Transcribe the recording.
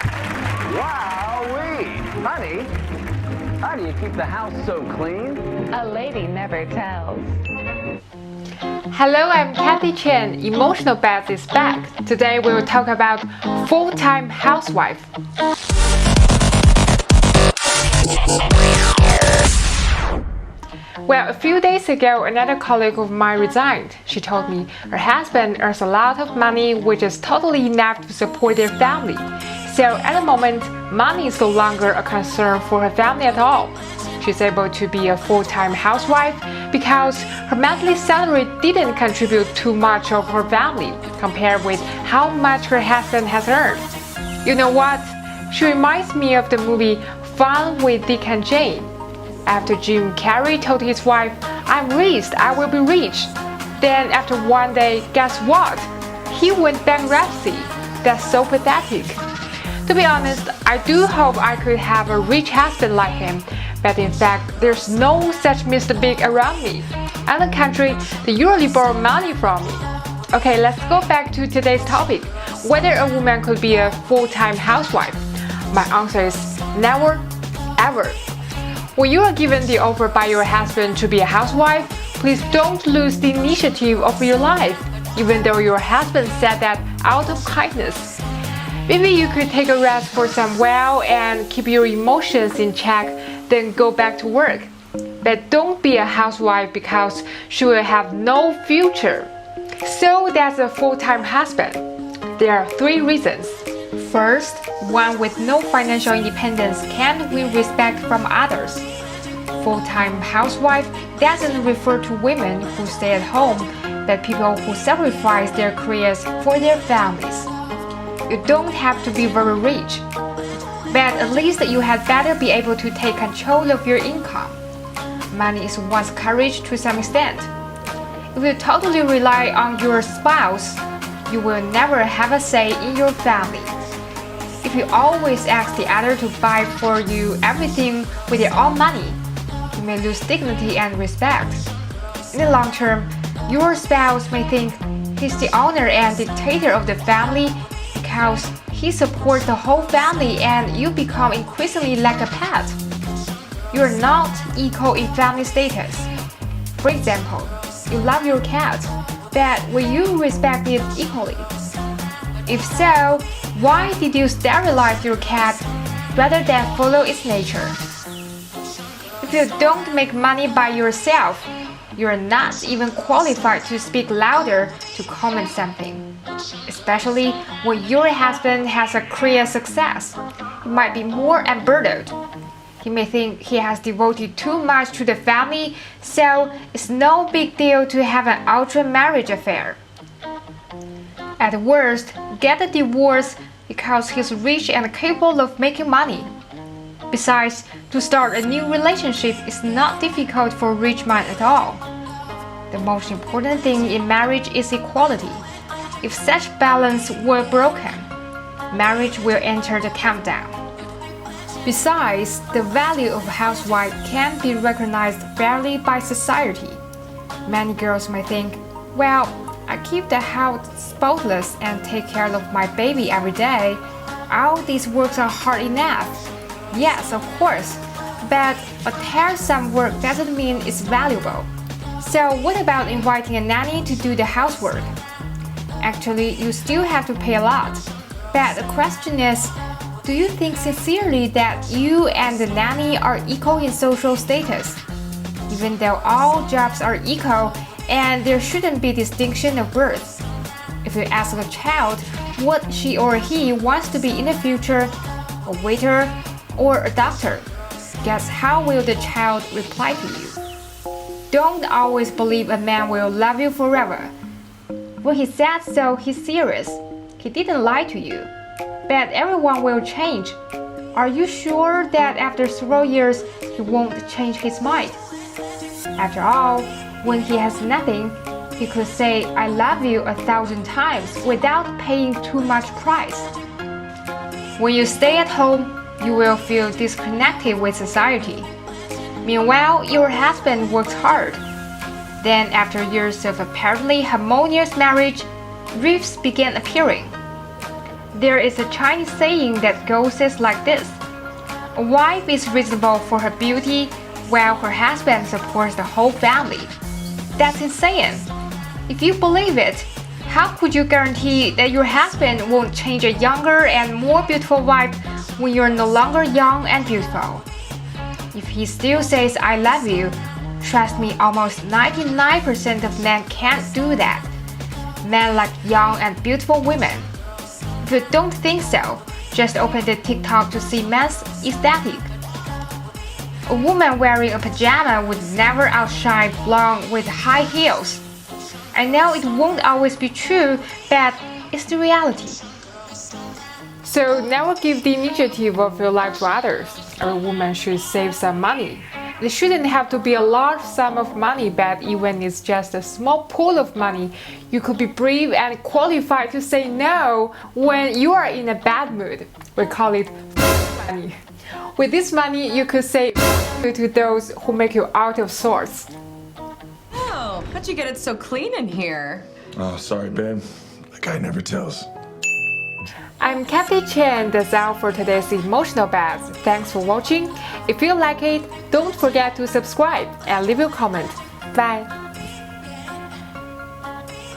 Wowee! Honey, how do you keep the house so clean? A lady never tells. Hello, I'm Kathy Chen. Emotional Beth is back. Today we will talk about full-time housewife. Well, a few days ago, another colleague of mine resigned. She told me her husband earns a lot of money, which is totally enough to support their family. So at the moment, money is no longer a concern for her family at all. She's able to be a full-time housewife because her monthly salary didn't contribute too much of her family compared with how much her husband has earned. You know what? She reminds me of the movie Fun with Dick and Jane. After Jim Carrey told his wife, "I'm rich, I will be rich." Then after one day, guess what? He went bankruptcy. That's so pathetic. To be honest, I do hope I could have a rich husband like him, but in fact, there's no such Mr. Big around me. On the contrary, they usually borrow money from me. Okay, let's go back to today's topic, whether a woman could be a full-time housewife. My answer is never, ever. When you are given the offer by your husband to be a housewife, please don't lose the initiative of your life, even though your husband said that out of kindness. Maybe you could take a rest for some while and keep your emotions in check, then go back to work. But don't be a housewife because she will have no future. So that's a full-time husband. There are 3 reasons. First, one with no financial independence can't win respect from others. Full-time housewife doesn't refer to women who stay at home, but people who sacrifice their careers for their families. You don't have to be very rich, but at least you had better be able to take control of your income. Money is one's courage to some extent. If you totally rely on your spouse, you will never have a say in your family. If you always ask the other to buy for you everything with their own money, you may lose dignity and respect. In the long term, your spouse may think he's the owner and dictator of the family because he supports the whole family and you become increasingly like a pet. You are not equal in family status. For example, you love your cat, but will you respect it equally? If so, why did you sterilize your cat rather than follow its nature? If you don't make money by yourself, you are not even qualified to speak louder to comment something. Especially when your husband has a career success, he might be more unburdened. He may think he has devoted too much to the family, so it's no big deal to have an ultra marriage affair. At worst, get a divorce because he's rich and capable of making money. Besides, to start a new relationship is not difficult for a rich man at all. The most important thing in marriage is equality. If such balance were broken, marriage will enter the countdown. Besides, the value of a housewife can't be recognized fairly by society. Many girls may think, well, I keep the house spotless and take care of my baby every day. All these works are hard enough. Yes, of course, but a tiresome work doesn't mean it's valuable. So what about inviting a nanny to do the housework? Actually, you still have to pay a lot. But the question is, do you think sincerely that you and the nanny are equal in social status? Even though all jobs are equal and there shouldn't be distinction of birth. If you ask a child what she or he wants to be in the future, a waiter or a doctor, guess how will the child reply to you? Don't always believe a man will love you forever. When he said so, he's serious. He didn't lie to you. But everyone will change. Are you sure that after several years he won't change his mind? After all, when he has nothing, he could say, I love you 1,000 times without paying too much price. When you stay at home, you will feel disconnected with society. Meanwhile, your husband works hard. Then, after years of apparently harmonious marriage, rifts began appearing. There is a Chinese saying that goes like this: a wife is reasonable for her beauty, while her husband supports the whole family. That's insane. If you believe it, how could you guarantee that your husband won't change a younger and more beautiful wife when you're no longer young and beautiful? If he still says I love you, trust me, almost 99% of men can't do that. Men like young and beautiful women. If you don't think so, just open the TikTok to see men's aesthetic. A woman wearing a pajama would never outshine blonde with high heels. I know it won't always be true, but it's the reality. So never give the initiative of your life to others. Every woman should save some money. It shouldn't have to be a large sum of money, but even it's just a small pool of money, you could be brave and qualified to say no when you are in a bad mood. We call it money. With this money, you could say to those who make you out of sorts. Oh, how'd you get it so clean in here? Oh, sorry, babe. The guy never tells. I'm Kathy Chen, that's all for today's Emotional Baths. Thanks for watching. If you like it, don't forget to subscribe and leave your comment. Bye!